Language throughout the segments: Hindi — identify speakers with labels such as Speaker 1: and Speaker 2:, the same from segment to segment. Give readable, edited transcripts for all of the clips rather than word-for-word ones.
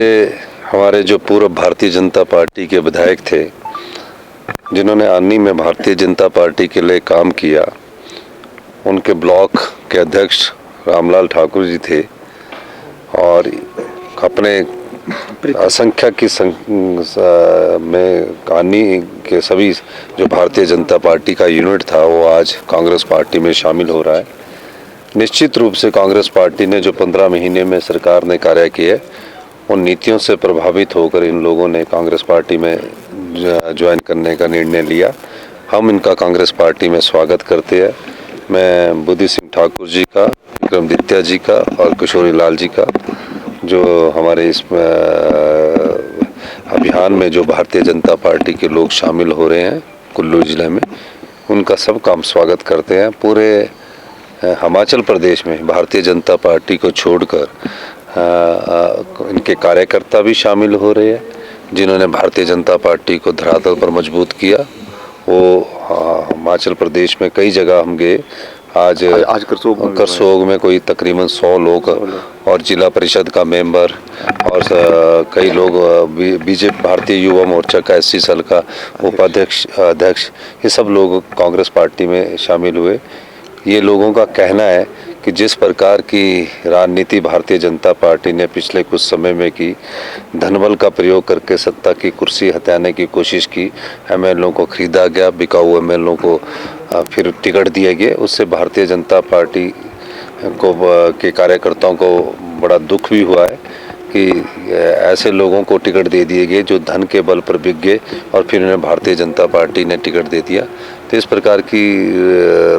Speaker 1: हमारे जो पूर्व भारतीय जनता पार्टी के विधायक थे, जिन्होंने आनी में भारतीय जनता पार्टी के लिए काम किया, उनके ब्लॉक के अध्यक्ष रामलाल ठाकुर जी थे और अपने असंख्यक की में आनी के सभी जो भारतीय जनता पार्टी का यूनिट था वो आज कांग्रेस पार्टी में शामिल हो रहा है। निश्चित रूप से कांग्रेस पार्टी ने जो 15 महीने में सरकार ने कार्य किए, उन नीतियों से प्रभावित होकर इन लोगों ने कांग्रेस पार्टी में ज्वाइन करने का निर्णय लिया। हम इनका कांग्रेस पार्टी में स्वागत करते हैं। मैं बुद्धि सिंह ठाकुर जी का, विक्रमादित्य जी का और किशोरी लाल जी का, जो हमारे इस अभियान में जो भारतीय जनता पार्टी के लोग शामिल हो रहे हैं कुल्लू जिले में, उनका सबका हम स्वागत करते हैं। पूरे हिमाचल प्रदेश में भारतीय जनता पार्टी को छोड़कर इनके कार्यकर्ता भी शामिल हो रहे हैं, जिन्होंने भारतीय जनता पार्टी को धरातल पर मजबूत किया। वो हिमाचल प्रदेश में कई जगह हम गए। आज करसोग में कोई तकरीबन 100 लोग और जिला परिषद का मेंबर और कई लोग बीजेपी भारतीय युवा मोर्चा का 80 साल का उपाध्यक्ष अध्यक्ष, ये सब लोग कांग्रेस पार्टी में शामिल हुए। ये लोगों का कहना है कि जिस प्रकार की राजनीति भारतीय जनता पार्टी ने पिछले कुछ समय में की, धनबल का प्रयोग करके सत्ता की कुर्सी हटाने की कोशिश की, एमएलओ को खरीदा गया, बिकाऊ एमएलओ को फिर टिकट दिए गए, उससे भारतीय जनता पार्टी को के कार्यकर्ताओं को बड़ा दुख भी हुआ है कि ऐसे लोगों को टिकट दे दिए गए जो धन के बल पर बिक गए और फिर उन्हें भारतीय जनता पार्टी ने टिकट दे दिया। तो इस प्रकार की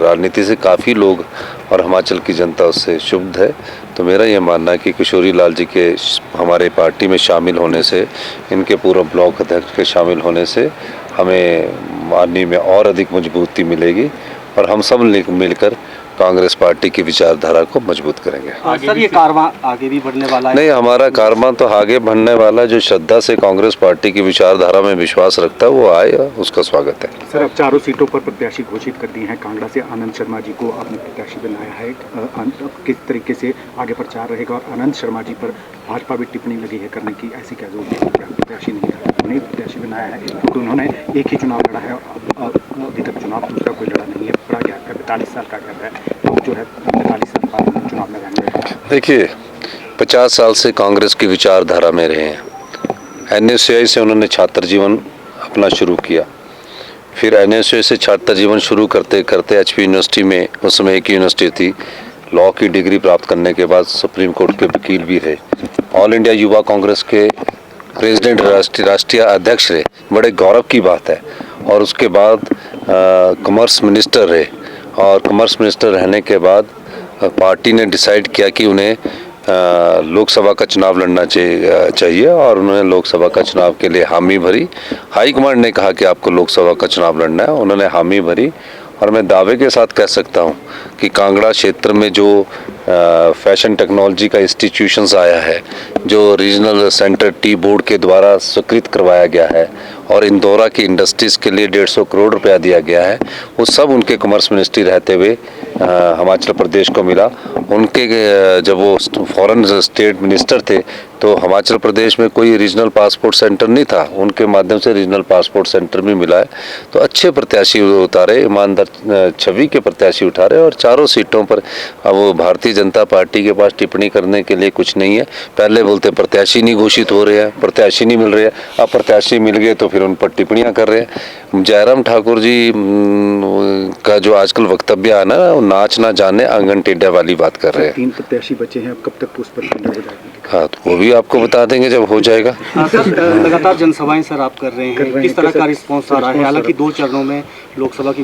Speaker 1: राजनीति से काफ़ी लोग और हिमाचल की जनता उससे क्षुब्ध है। तो मेरा ये मानना है कि किशोरी लाल जी के हमारे पार्टी में शामिल होने से, इनके पूर्व ब्लॉक अध्यक्ष के शामिल होने से हमें आनी में और अधिक मजबूती मिलेगी और हम सब मिलकर कांग्रेस पार्टी की विचारधारा को मजबूत करेंगे।
Speaker 2: सर, ये कारवां आगे भी बढ़ने वाला है?
Speaker 1: नहीं, हमारा कारवां तो आगे बढ़ने वाला। जो श्रद्धा से कांग्रेस पार्टी की विचारधारा में विश्वास रखता है वो आए, उसका स्वागत है।
Speaker 2: सर, अब 4 सीटों पर प्रत्याशी घोषित कर दिए हैं। कांगड़ा से आनंद शर्मा जी को आपने प्रत्याशी बनाया है। किस तरीके से आगे प्रचार रहेगा? और आनंद शर्मा जी पर भाजपा भी टिप्पणी लगी है करने की, ऐसी क्या जरूरत है? प्रत्याशी नहीं है, उन्हें प्रत्याशी बनाया है क्योंकि उन्होंने एक ही चुनाव लड़ा है और अभी तक चुनाव दूसरा कोई लड़ा नहीं है। बड़ा क्या है, 45 साल का कर रहा है, तो जो है 45 साल बाद चुनाव लड़ाएंगे।
Speaker 1: देखिए, 50 साल से कांग्रेस की विचारधारा में रहे हैं। एनएसयूआई से उन्होंने छात्र जीवन अपना शुरू किया, फिर एनएसयूआई से छात्र जीवन शुरू करते करते एचपी यूनिवर्सिटी में, उस समय एक यूनिवर्सिटी थी, लॉ की डिग्री प्राप्त करने के बाद सुप्रीम कोर्ट के वकील भी रहे, ऑल इंडिया युवा कांग्रेस के प्रेसिडेंट राष्ट्रीय अध्यक्ष रहे, बड़े गौरव की बात है। और उसके बाद कॉमर्स मिनिस्टर रहे और कॉमर्स मिनिस्टर रहने के बाद पार्टी ने डिसाइड किया कि उन्हें लोकसभा का चुनाव लड़ना चाहिए और उन्होंने लोकसभा का चुनाव के लिए हामी भरी। हाईकमांड ने कहा कि आपको लोकसभा का चुनाव लड़ना है, उन्होंने हामी भरी। और मैं दावे के साथ कह सकता हूं कि कांगड़ा क्षेत्र में जो फैशन टेक्नोलॉजी का इंस्टीट्यूशंस आया है, जो रीजनल सेंटर टी बोर्ड के द्वारा स्वीकृत करवाया गया है और इंदौरा की इंडस्ट्रीज़ के लिए 150 करोड़ रुपया दिया गया है, वो सब उनके कॉमर्स मिनिस्ट्री रहते हुए हिमाचल प्रदेश को मिला। उनके जब वो फॉरेन स्टेट मिनिस्टर थे तो हिमाचल प्रदेश में कोई रीजनल पासपोर्ट सेंटर नहीं था, उनके माध्यम से रीजनल पासपोर्ट सेंटर भी मिला है। तो अच्छे प्रत्याशी उतारे, ईमानदार छवि के प्रत्याशी उठारे और 4 सीटों पर अब वो भारतीय जनता पार्टी के पास टिप्पणी करने के लिए कुछ नहीं है। पहले बोलते प्रत्याशी नहीं घोषित हो रहे हैं, प्रत्याशी नहीं मिल रहे हैं, अब प्रत्याशी मिल गए तो फिर उन पर टिप्पणियां कर रहे हैं। जयराम ठाकुर जी का जो आजकल वक्तव्य है ना, वो नाच ना जाने आंगन टेढ़ा वाली बात कर रहे हैं।
Speaker 2: 3 प्रत्याशी बचे हैं, अब कब तक उस पर हो जाएगी?
Speaker 1: हाँ, तो वो भी आपको बता देंगे जब हो जाएगा।
Speaker 2: लगातार जनसभाएं सर आप कर रहे हैं, किस तरह का रिस्पॉन्स आ रहा है? हालांकि 2 चरणों में लोकसभा की